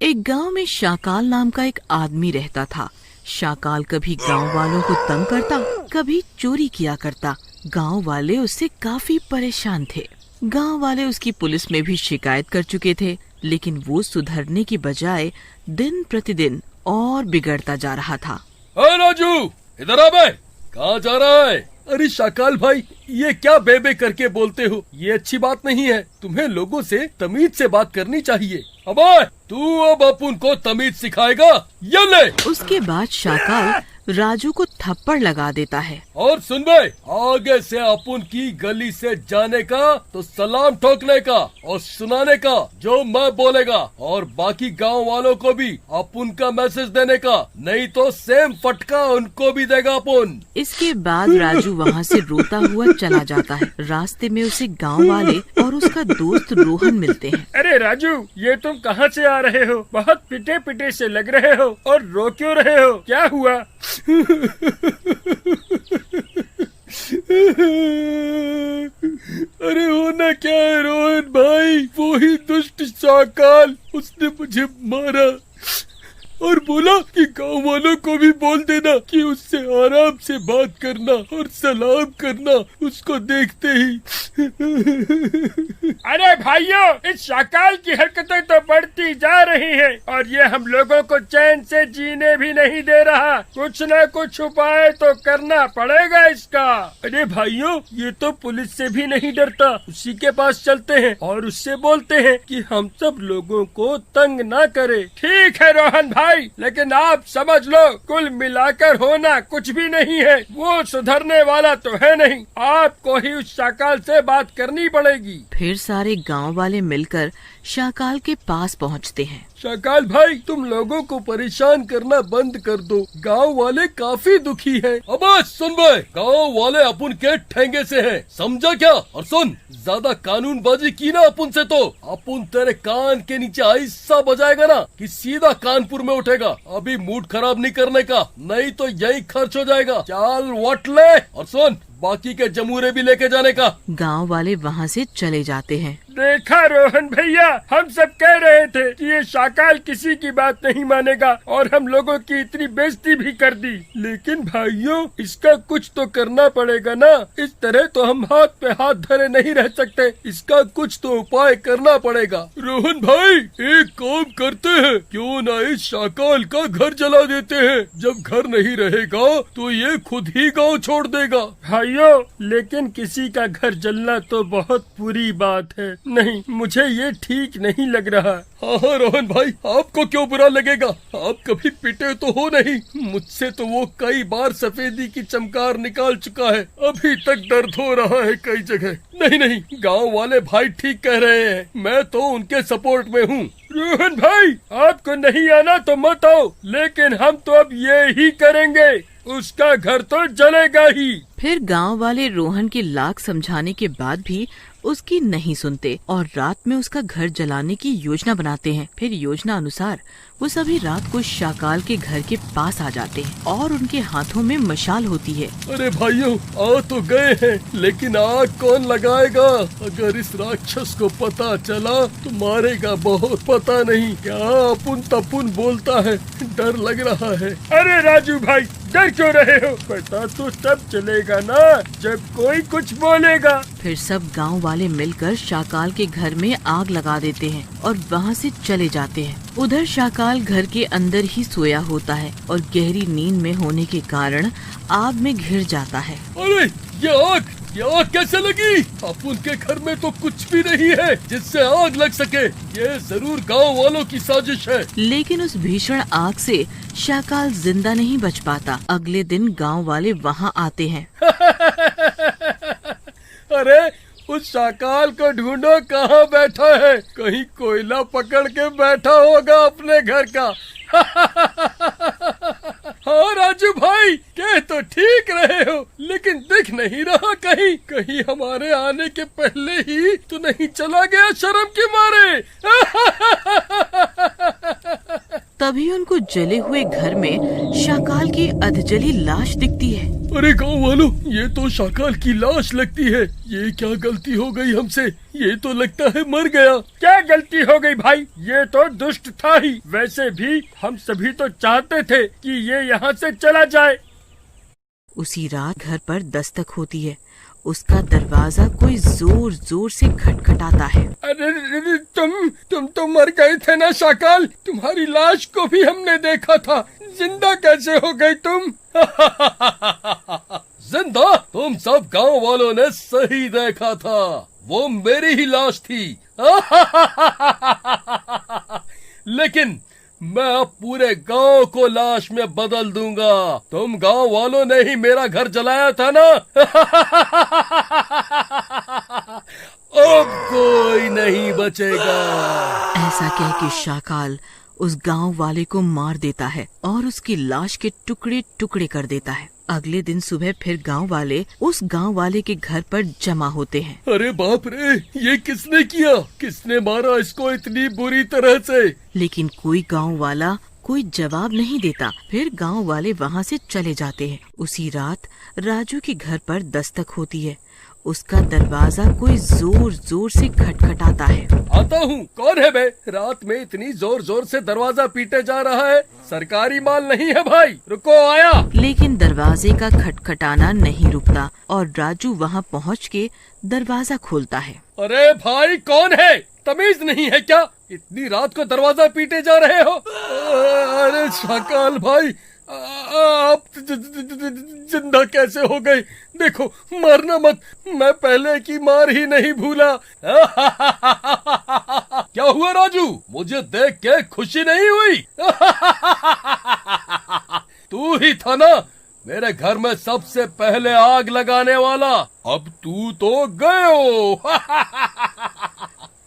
एक गांव में शाकाल नाम का एक आदमी रहता था। शाकाल कभी गांव वालों को तंग करता, कभी चोरी किया करता। गांव वाले उससे काफी परेशान थे। गांव वाले उसकी पुलिस में भी शिकायत कर चुके थे, लेकिन वो सुधरने की बजाय दिन प्रतिदिन और बिगड़ता जा रहा था। राजू, इधर आ बे, कहाँ जा रहा है? अरे शाकाल भाई, ये क्या बेबे करके बोलते हो? ये अच्छी बात नहीं है। तुम्हें लोगों से तमीज से बात करनी चाहिए। अबे, तू अब अपन को तमीज सिखाएगा? ये ले। उसके बाद शाकाल राजू को थप्पड़ लगा देता है। और सुन बे, आगे से अपन की गली से जाने का तो सलाम ठोकने का और सुनाने का जो मैं बोलेगा, और बाकी गांव वालों को भी अपन का मैसेज देने का, नहीं तो सेम फटका उनको भी देगा अपन। इसके बाद राजू वहाँ से रोता हुआ चला जाता है। रास्ते में उसे गांव वाले और उसका दोस्त रोहन मिलते हैं। अरे राजू, ये तुम कहाँ से आ रहे हो? बहुत पिटे पिटे से लग रहे हो और रो क्यों रहे हो? क्या हुआ? अरे होना क्या है रोहन भाई, वो ही दुष्ट शाकाल, उसने मुझे मारा और बोला कि गांव वालों को भी बोल देना कि उससे आराम से बात करना और सलाम करना उसको देखते ही। अरे भाइयों, इस शाकाल की हरकतें तो बढ़ती जा रही हैं और ये हम लोगों को चैन से जीने भी नहीं दे रहा। कुछ न कुछ उपाय तो करना पड़ेगा इसका। अरे भाइयों, ये तो पुलिस से भी नहीं डरता। उसी के पास चलते हैं और उससे बोलते हैं कि हम सब लोगों को तंग ना करे। ठीक है रोहन भाई, लेकिन आप समझ लो, कुल मिलाकर होना कुछ भी नहीं है। वो सुधरने वाला तो है नहीं। आपको ही उस शाकाल से बात करनी पड़ेगी। फिर सारे गांव वाले मिलकर शाकाल के पास पहुंचते हैं। शाकाल भाई, तुम लोगों को परेशान करना बंद कर दो। गांव वाले काफी दुखी हैं। अब सुन बे, गांव वाले अपन के ठेंगे से हैं, समझा क्या? और सुन, ज्यादा कानूनबाजी की ना अपन से तो अपन तेरे कान के नीचे ऐसा बजाएगा ना कि सीधा कानपुर में उठेगा। अभी मूड खराब नहीं करने का, नहीं तो यही खर्च हो जाएगा। चल वट ले, और सुन, बाकी के जमूरे भी लेके जाने का। गांव वाले वहाँ से चले जाते हैं। देखा रोहन भैया, हम सब कह रहे थे कि ये शाकाल किसी की बात नहीं मानेगा और हम लोगों की इतनी बेइज्जती भी कर दी। लेकिन भाइयों, इसका कुछ तो करना पड़ेगा ना। इस तरह तो हम हाथ पे हाथ धरे नहीं रह सकते। इसका कुछ तो उपाय करना पड़ेगा। रोहन भाई, एक काम करते हैं, क्यों ना इस शाकाल का घर जला देते हैं। जब घर नहीं रहेगा तो ये खुद ही गाँव छोड़ देगा। भाइयों, लेकिन किसी का घर जलना तो बहुत बुरी बात है। नहीं, मुझे ये ठीक नहीं लग रहा। हाँ रोहन भाई, आपको क्यों बुरा लगेगा? आप कभी पिटे तो हो नहीं। मुझसे तो वो कई बार सफेदी की चमकार निकाल चुका है, अभी तक दर्द हो रहा है कई जगह। नहीं नहीं, गांव वाले भाई ठीक कह रहे हैं, मैं तो उनके सपोर्ट में हूँ। रोहन भाई, आपको नहीं आना तो मत आओ, लेकिन हम तो अब ये ही करेंगे। उसका घर तो जलेगा ही। फिर गांव वाले रोहन की लाख समझाने के बाद भी उसकी नहीं सुनते और रात में उसका घर जलाने की योजना बनाते हैं। फिर योजना अनुसार वो सभी रात को शाकाल के घर के पास आ जाते हैं और उनके हाथों में मशाल होती है। अरे भाइयों, आ तो गए हैं, लेकिन आग कौन लगाएगा? अगर इस राक्षस को पता चला तो मारेगा बहुत। पता नहीं क्या अपुन तपुन बोलता है, डर लग रहा है। अरे राजू भाई, डर क्यों रहे हो? पता तो तब चलेगा ना जब कोई कुछ बोलेगा। फिर सब गांव वाले मिलकर शाकाल के घर में आग लगा देते हैं और वहाँ से चले जाते हैं। उधर शाकाल घर के अंदर ही सोया होता है और गहरी नींद में होने के कारण आग में घिर जाता है। अरे ये आग कैसे लगी? अपन के घर में तो कुछ भी नहीं है जिससे आग लग सके। ये जरूर गांव वालों की साजिश है। लेकिन उस भीषण आग से शाकाल जिंदा नहीं बच पाता। अगले दिन गांव वाले वहाँ आते हैं। अरे उस शाकाल को ढूंढो, कहाँ बैठा है? कहीं कोयला पकड़ के बैठा होगा अपने घर का। हाँ राजू भाई, कह तो ठीक रहे हो, लेकिन दिख नहीं रहा कहीं। कहीं हमारे आने के पहले ही तो नहीं चला गया शर्म के मारे? तभी उनको जले हुए घर में शाकाल की अधजली लाश दिखती है। अरे गाँव वालों, ये तो शाकाल की लाश लगती है। ये क्या गलती हो गई हमसे? ये तो लगता है मर गया। क्या गलती हो गई भाई, ये तो दुष्ट था ही। वैसे भी हम सभी तो चाहते थे कि ये यहाँ से चला जाए। उसी रात घर पर दस्तक होती है। उसका दरवाजा कोई जोर जोर से खटखटाता है। अरे तुम तो मर गए थे ना शाकाल, तुम्हारी लाश को भी हमने देखा था, जिंदा कैसे हो गई तुम? जिंदा? तुम सब गांव वालों ने सही देखा था, वो मेरी ही लाश थी। लेकिन मैं अब पूरे गांव को लाश में बदल दूंगा। तुम गांव वालों ने ही मेरा घर जलाया था ना। अब कोई नहीं बचेगा। ऐसा कह के शाकाल उस गांव वाले को मार देता है और उसकी लाश के टुकड़े टुकड़े कर देता है। अगले दिन सुबह फिर गांव वाले उस गांव वाले के घर पर जमा होते हैं। अरे बाप रे, ये किसने किया? किसने मारा इसको इतनी बुरी तरह से? लेकिन कोई गांव वाला कोई जवाब नहीं देता। फिर गांव वाले वहां से चले जाते हैं। उसी रात राजू के घर पर दस्तक होती है। उसका दरवाजा कोई जोर जोर से खटखटाता है। आता हूँ। कौन है बे? रात में इतनी जोर जोर से दरवाजा पीटे जा रहा है। सरकारी माल नहीं है भाई, रुको आया। लेकिन दरवाजे का खटखटाना नहीं रुकता और राजू वहाँ पहुँच के दरवाजा खोलता है। अरे भाई कौन है? तमीज नहीं है क्या? इतनी रात को दरवाजा पीटे जा रहे हो? अरे शाकाल भाई, आप जिंदा कैसे हो गए? देखो, मारना मत, मैं पहले की मार ही नहीं भूला। क्या हुआ राजू? मुझे देख के खुशी नहीं हुई? तू ही था ना मेरे घर में सबसे पहले आग लगाने वाला। अब तू तो गए।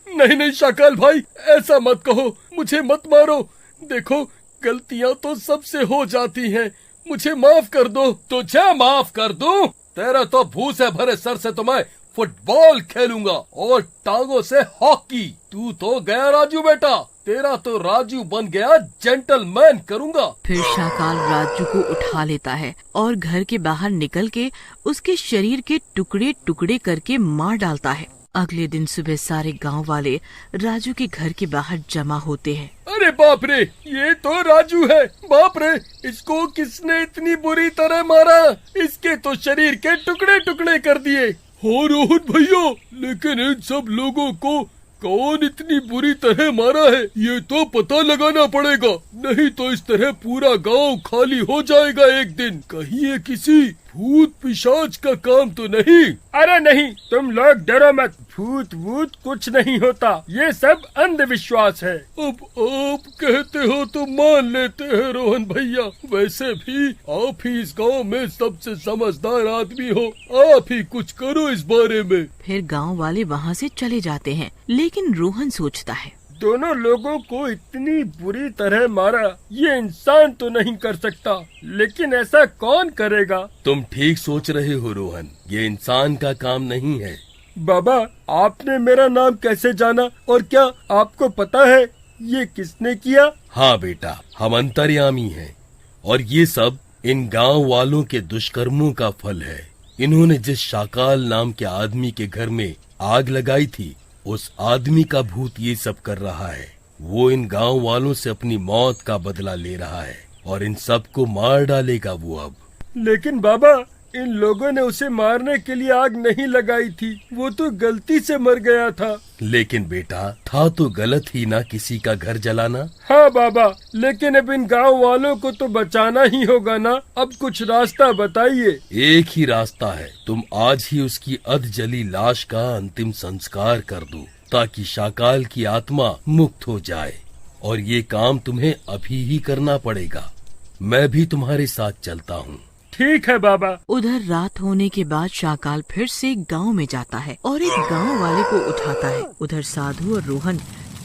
नहीं शाकाल भाई, ऐसा मत कहो, मुझे मत मारो। देखो, गलतियां तो सबसे हो जाती हैं, मुझे माफ कर दो। तुझे माफ कर दूं? तेरे तो भूसे भरे सर से तो मैं फुटबॉल खेलूंगा और टांगों से हॉकी। तू तो गया राजू बेटा, तेरा तो राजू बन गया जेंटलमैन करूंगा। फिर शाकाल राजू को उठा लेता है और घर के बाहर निकल के उसके शरीर के टुकड़े टुकड़े करके मार डालता है। अगले दिन सुबह सारे गांव वाले राजू के घर के बाहर जमा होते हैं। अरे बाप रे, ये तो राजू है। बाप रे, इसको किसने इतनी बुरी तरह मारा? इसके तो शरीर के टुकड़े टुकड़े कर दिए। हो रोहन भैया, लेकिन इन सब लोगों को कौन इतनी बुरी तरह मारा है, ये तो पता लगाना पड़ेगा। नहीं तो इस तरह पूरा गांव खाली हो जाएगा एक दिन। कहीं ये किसी भूत पिशाच का काम तो नहीं? अरे नहीं, तुम लोग डरो मत, भूत वूत कुछ नहीं होता, ये सब अंधविश्वास है। अब आप कहते हो तो मान लेते हैं रोहन भैया। वैसे भी आप ही इस गांव में सबसे समझदार आदमी हो, आप ही कुछ करो इस बारे में। फिर गांव वाले वहाँ से चले जाते हैं। लेकिन रोहन सोचता है, दोनों लोगों को इतनी बुरी तरह मारा, ये इंसान तो नहीं कर सकता, लेकिन ऐसा कौन करेगा? तुम ठीक सोच रहे हो रोहन, ये इंसान का काम नहीं है। बाबा, आपने मेरा नाम कैसे जाना, और क्या आपको पता है ये किसने किया? हाँ बेटा, हम अंतर्यामी हैं और ये सब इन गांव वालों के दुष्कर्मों का फल है। इन्होंने जिस शाकाल नाम के आदमी के घर में आग लगाई थी, उस आदमी का भूत ये सब कर रहा है। वो इन गांव वालों से अपनी मौत का बदला ले रहा है और इन सबको मार डालेगा वो अब। लेकिन बाबा, इन लोगों ने उसे मारने के लिए आग नहीं लगाई थी, वो तो गलती से मर गया था। लेकिन बेटा, था तो गलत ही ना किसी का घर जलाना। हाँ बाबा, लेकिन अब इन गांव वालों को तो बचाना ही होगा ना। अब कुछ रास्ता बताइए। एक ही रास्ता है, तुम आज ही उसकी अध जली लाश का अंतिम संस्कार कर दो, ताकि शाकाल की आत्मा मुक्त हो जाए। और ये काम तुम्हें अभी ही करना पड़ेगा। मैं भी तुम्हारे साथ चलता हूँ। ठीक है बाबा। उधर रात होने के बाद शाकाल फिर से गांव में जाता है और एक गांव वाले को उठाता है। उधर साधु और रोहन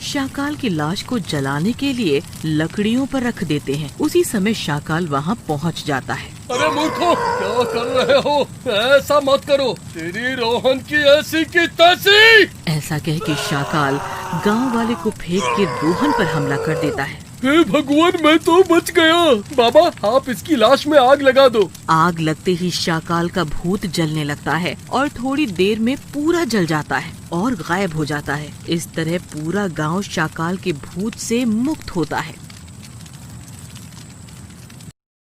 शाकाल की लाश को जलाने के लिए लकड़ियों पर रख देते हैं। उसी समय शाकाल वहां पहुंच जाता है। अरे मूर्खों, क्या कर रहे हो? ऐसा मत करो, तेरी रोहन की ऐसी की तैसी। ऐसा कह के शाकाल गांव वाले को फेंक के रोहन पर हमला कर देता है। हे भगवान, मैं तो बच गया। बाबा, आप इसकी लाश में आग लगा दो। आग लगते ही शाकाल का भूत जलने लगता है और थोड़ी देर में पूरा जल जाता है और गायब हो जाता है। इस तरह पूरा गांव शाकाल के भूत से मुक्त होता है।